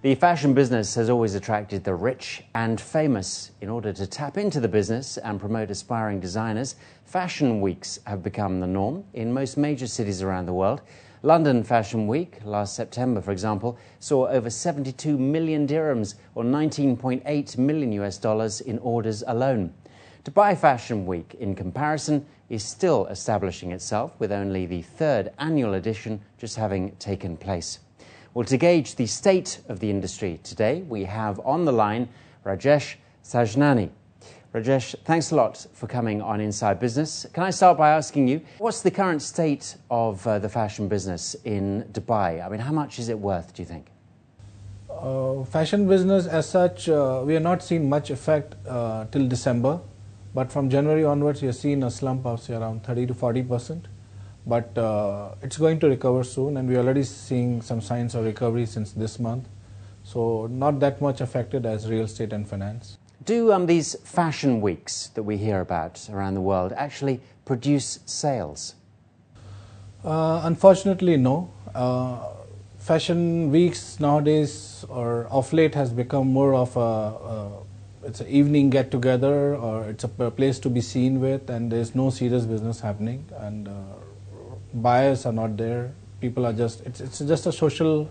The fashion business has always attracted the rich and famous. In order to tap into the business and promote aspiring designers, fashion weeks have become the norm in most major cities around the world. London Fashion Week last September, for example, saw over 72 million dirhams or $19.8 million in orders alone. Dubai Fashion Week, in comparison, is still establishing itself, with only the third annual edition just having taken place. Well, to gauge the state of the industry today, we have on the line Rajesh Sajnani. Rajesh, thanks a lot for coming on Inside Business. Can I start by asking you, what's the current state of the fashion business in Dubai? I mean, how much is it worth, do you think? Fashion business as such, we are not seeing much effect till December. But from January onwards, we are seeing a slump of say around 30 to 40%. But it's going to recover soon, and we're already seeing some signs of recovery since this month. So not that much affected as real estate and finance. Do these fashion weeks that we hear about around the world actually produce sales? Unfortunately, no. Fashion weeks nowadays or of late has become more of it's an evening get together, or it's a place to be seen with, and there's no serious business happening, and buyers are not there. People are it's just a social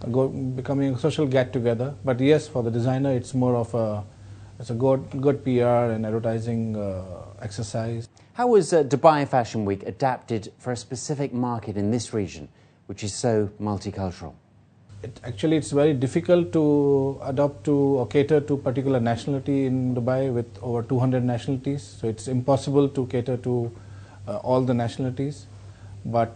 becoming a social get together. But yes, for the designer, it's more of it's a good PR and advertising exercise. How was Dubai Fashion Week adapted for a specific market in this region, which is so multicultural? Actually, it's very difficult to adopt to or cater to particular nationality in Dubai with over 200 nationalities. So it's impossible to cater to all the nationalities. But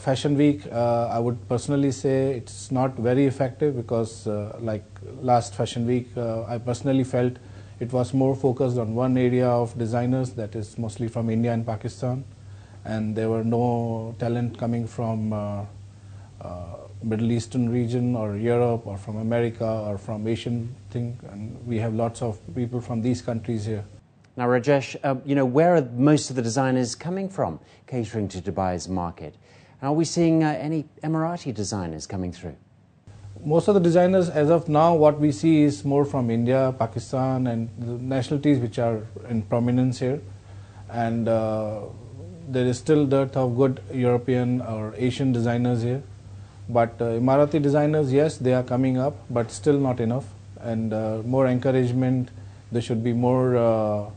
Fashion Week, I would personally say it's not very effective because like last Fashion Week, I personally felt it was more focused on one area of designers, that is mostly from India and Pakistan. And there were no talent coming from Middle Eastern region or Europe or from America or from Asian thing, and we have lots of people from these countries here. Now, Rajesh, where are most of the designers coming from catering to Dubai's market? And are we seeing any Emirati designers coming through? Most of the designers, as of now, what we see is more from India, Pakistan, and the nationalities which are in prominence here. And there is still dearth of good European or Asian designers here. But Emirati designers, yes, they are coming up, but still not enough. And more encouragement, there should be more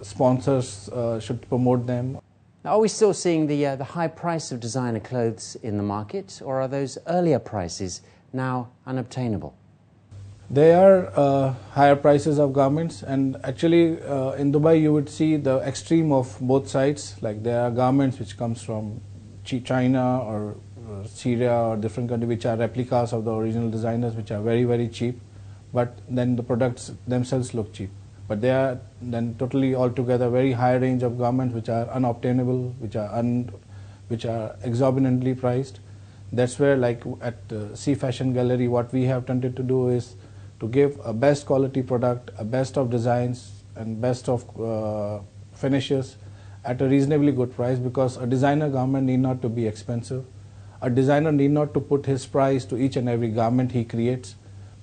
sponsors should promote them. Now, are we still seeing the high price of designer clothes in the market, or are those earlier prices now unobtainable? There are higher prices of garments, and actually in Dubai you would see the extreme of both sides. Like there are garments which comes from China or Syria or different countries which are replicas of the original designers, which are very, very cheap, but then the products themselves look cheap. But they are then totally altogether very high range of garments which are unobtainable, which are exorbitantly priced. That's where, like at C Fashion Gallery, what we have tended to do is to give a best quality product, a best of designs and best of finishes at a reasonably good price, because a designer garment need not to be expensive. A designer need not to put his price to each and every garment he creates,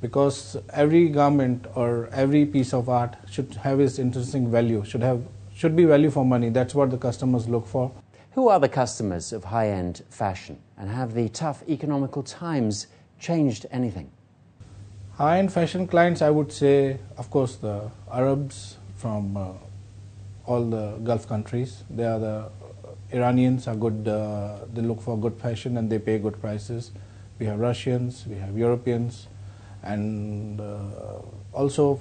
because every garment or every piece of art should have its intrinsic value, should be value for money. That's what the customers look for. Who are the customers of high-end fashion, and have the tough economical times changed anything? High-end fashion clients, I would say, of course, the Arabs from all the Gulf countries. They are the Iranians are good, they look for good fashion and they pay good prices. We have Russians, we have Europeans, and also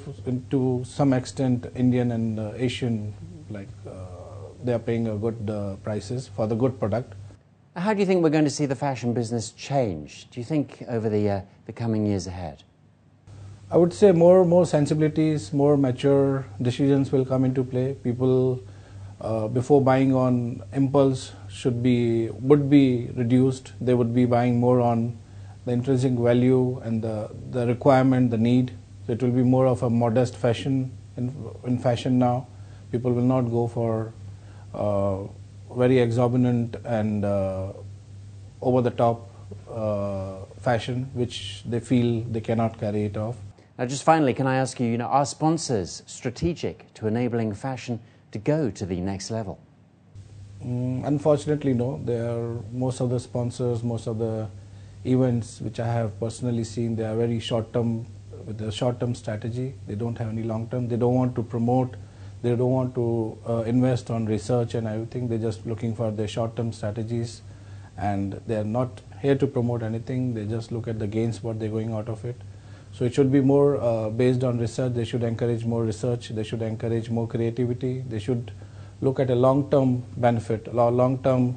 to some extent Indian and Asian, like they are paying a good prices for the good product. How do you think we're going to see the fashion business change, do you think, over the coming years ahead? I would say more sensibilities, more mature decisions will come into play. People before buying on impulse would be reduced. They would be buying more on the intrinsic value and the requirement, the need. So it will be more of a modest fashion in fashion now. People will not go for very exorbitant and over the top fashion which they feel they cannot carry it off. Now, just finally, can I ask you, are sponsors strategic to enabling fashion to go to the next level? Unfortunately, no. Most of the sponsors, most of the events which I have personally seen, they are very short-term, with a short-term strategy. They don't have any long-term. They don't want to promote. They don't want to invest on research and everything. They're just looking for their short-term strategies, and they're not here to promote anything. They just look at the gains, what they're going out of it. So it should be more based on research. They should encourage more research. They should encourage more creativity. They should look at a long-term benefit, a long-term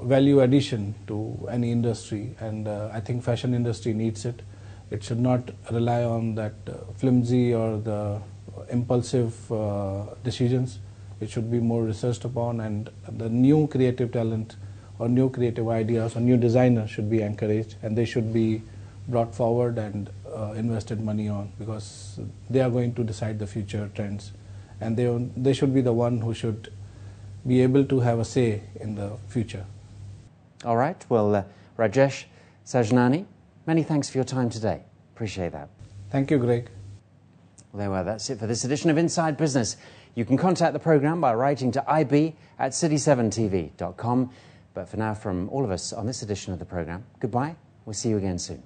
value addition to any industry, and I think fashion industry needs it. It should not rely on that flimsy or the impulsive decisions. It should be more researched upon, and the new creative talent or new creative ideas or new designers should be encouraged, and they should be brought forward and invested money on, because they are going to decide the future trends, and they should be the one who should be able to have a say in the future. All right. Well, Rajesh Sajnani, many thanks for your time today. Appreciate that. Thank you, Greg. Well, there we are. That's it for this edition of Inside Business. You can contact the programme by writing to ib@city7tv.com. But for now, from all of us on this edition of the programme, goodbye. We'll see you again soon.